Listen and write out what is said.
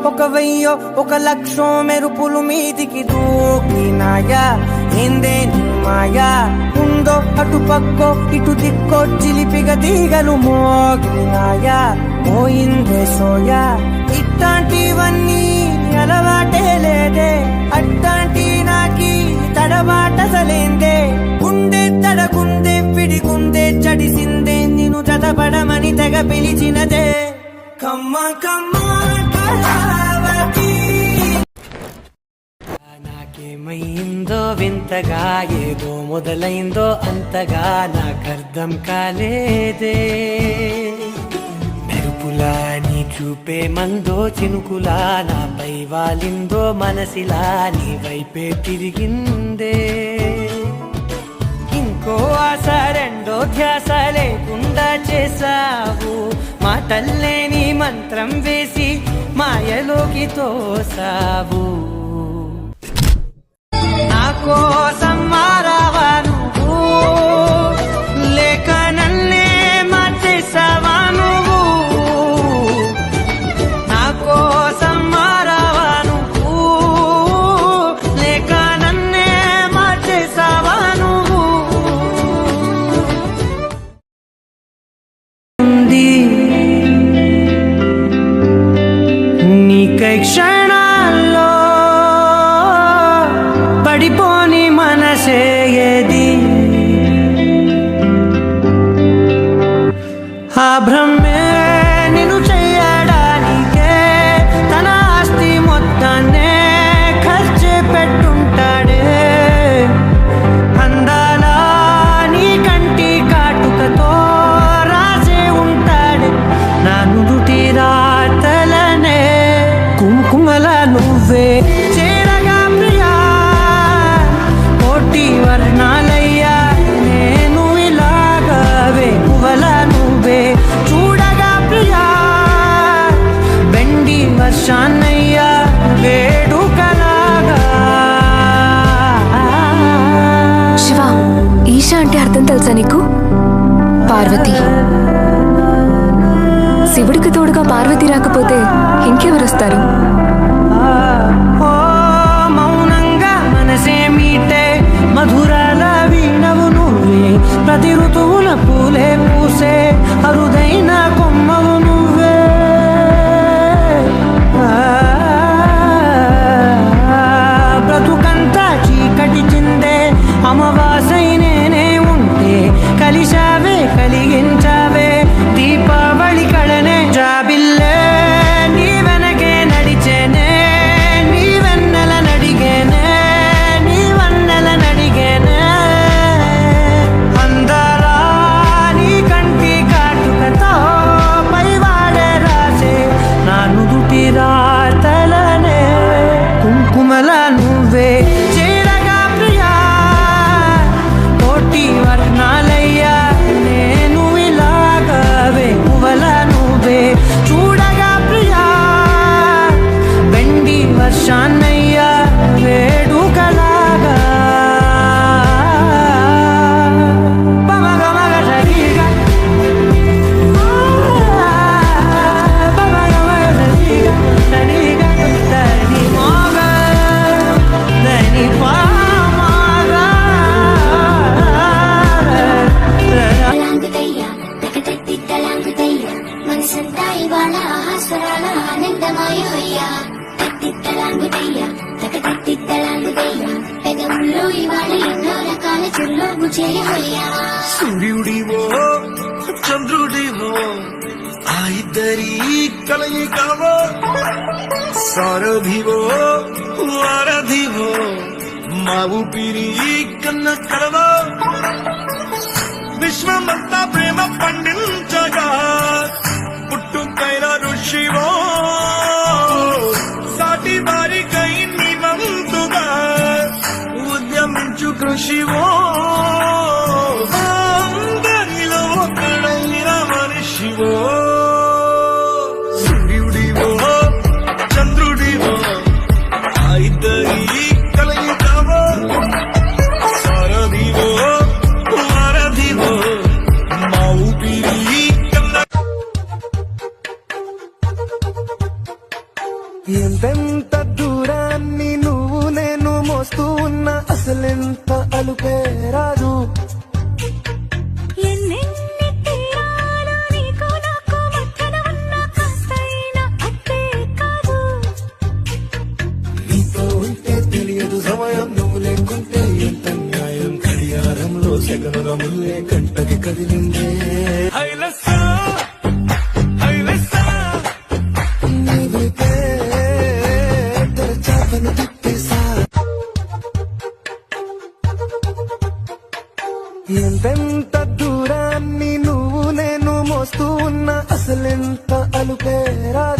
ఒక వెయ్యో ఒక లక్షో మెరుపులు మీదికి దూకినాయా ఏందే నీ మాయా ఉందో అటు పక్కో ఇటు దిక్కో చిలిపిగ తీగలు మోగినాయా పోయిందే సోయా ఇట్లాంటివన్నీ అలవాటే లేదే అట్లాంటి నాకి తడబాటసలేందే గుండె తడగుందే విడిగుందే చడిసిందే నిన్ను చదపడమని తెగ పిలిచినదే కమ్మ కమ్మ కళావతి నాకేమైందో వింతగా ఏదో మొదలైందో అంతగా నాకర్థం కాలేదే మెరుపులా నీ చూపే మందో చినుకులా నాపై వాలిందో మనసిలా నీ వైపే తిరిగిందే ఇంకో ఆశ రెండో ధ్యాస లేకుండా చేసావు మాటల్లే నీ మంత్రం వేసి మాయలోకి తోసావు నా కోసం మారావా నువ్వు లేక నన్నే మార్చేసావా నువ్వు నా కోసం మారావా నువ్వు లేక నన్నే మార్చేసావా నువ్వు నీకై క్షణాల్లో పడిపోని మనసే ఏది ఆ భ్రమే నిన్ను చెయ్యడానికే తన ఆస్తి మొత్తాన్నే ఖర్చు పెట్టుంటాడే అందాలా నీ కంటి కాటుకతో రాసే ఉంటాడే నా నుదుటి రాతలనే కుంకుమల నువ్వే చేరగా ప్రియా కోటి వర్ణాలయ్యా నేను ఇలాగవే పువ్వల నువ్వే చూడగా ప్రియా బెండి వర్షాన్నయ్యా వేడుకలాగా శివ ఈశా అంటే అర్థం తెలుసా నీకు పార్వతి శివుడికి తోడుగా పార్వతి రాకపోతే ఇంకెవరొస్తారు మౌనంగా మనసే మీటే మధురాల వీణవు నువ్వే ప్రతి ఋతువుల పూలే పూసే అరుదైన కొమ్మవు నువ్వే బ్రతుకంతా చీకటి చిందే అమవాసై నేనే ఉంటే కలిశావే కలిగించావే దీపావళి కళనే జాబిల్లే నీ వెనకే నడిచేనే నీ వెన్నెల నడిగేనే నీ వన్నెల నడిగేనే అందరా నీ కంటి కాటుకతో పైవాడే రాసే నా నుదుటి రాతలనే కుంకుమల నువ్వే చేరగా ప్రియా కోటి వర్ణాలయ్యా నేను ఇలాగవే పువ్వల నువ్వే చూడగా ప్రియా బెండి వర్షాన్నయ్యా వేడుకలాగా పమగమగ సరిగా పమగమగ సరిగా సరిగా దని మోగ దని పామగ తలాంగుతయ్యా తకతట్టి తలాంగుతయ్యా మనసంతా ఇవాళ ఆస్వరాల ఆనందమయమయ్యా తట్టి తలాంగుతయ్యా తకతట్టి తలాంగుతయ్యా పెదవుల్లో ఇవాళ ఎన్నో రకాల చుల్లోగు చేయమయ్యా సూర్యుడివో చంద్రుడివో ఆ ఇద్దరి కలయికవో సారథివో వారధివో మా ఊపిరి కన్న కలవో విశ్వమంతా ప్రేమ పండించగా పుట్టుకైన ఋషివో సాటి వారికై నివంతుగా ఉద్యమించు కృషివో అందరిలో ఒకడైన మనిషివో సూర్యుడివో చంద్రుడివో ఆ ఇద్దరి కలయికవో సారథివో వారధివో మా ఊపిరి కన్న అలుపే రాదు. ఎన్నెన్ని తీరాలు నీకు నాకు మధ్యన ఉన్న కాస్తైనా అట్టే కాదు. నీతో ఉంటే తెలియదు సమయం, నువ్వు లేకుంటే ఎంత న్యాయం. గడియారంలో సెగనుల ముల్లే కంటకి కదిలిందే. హైలెస్సా హైలెస్సా నీవైతే తెరచాపను తిప్పేసా. ఎంతెంత దూరాన్ని నువ్వు నేను మోస్తూ ఉన్నా అసలెంత అలుపే రాదు.